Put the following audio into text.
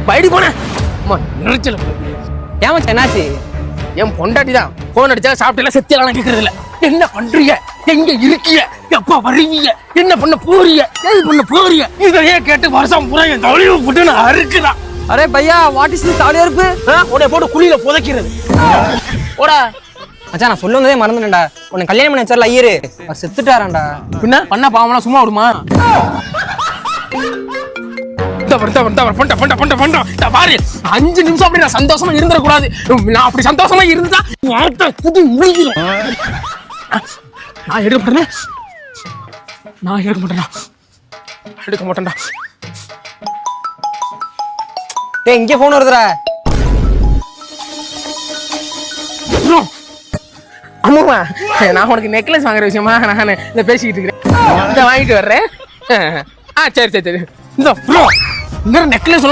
பைடி போனேன் நெரிச்சல. ஏன் மச்சான் என்னாச்சு? என் பொண்டாட்டி தான் போன் அடிச்சா சாப்பிட்டு செத்தியெல்லாம் கேட்கறது இல்ல. என்ன பண்றீங்க, எங்க இருக்கீங்க, எப்ப வருவீங்க, என்ன பண்ண போறீங்க, ஏது பண்ண போறீங்க, இதையே கேட்டு வருஷம் பூரா என் தொழிவு போட்டு நான் அறுக்குதான். அரே பையா, வாட் இஸ் திஸ் தாலியா இருப்பு? உன்னை போட்டு குழியில புதைக்கிறது. ஓடா மச்சான், நான் சொல்ல வந்ததே மறந்துட்டேன்டா. உன்னை கல்யாணம் பண்ணி வச்சார்ல ஐயரு, அவர் செத்துட்டாரான்டா. பின்ன பண்ண பாவம்லாம் சும்மா விடுமா? பாரு, 5 நிமிஷம் அப்படி நான் சந்தோஷமா இருந்துடக்கூடாது. நான் அப்படி சந்தோஷமா இருந்தா நான் எடுக்க மாட்டேன்டா. டேய், இங்கே போன் வருதுடா. ஆமாமா, நான் உனக்கு நெக்லஸ் வாங்குற விஷயமா நான் இதை பேசிக்கிட்டு இருக்கிறேன். இதை வாங்கிட்டு வர்றேன். சரி இந்த நெக்லஸ்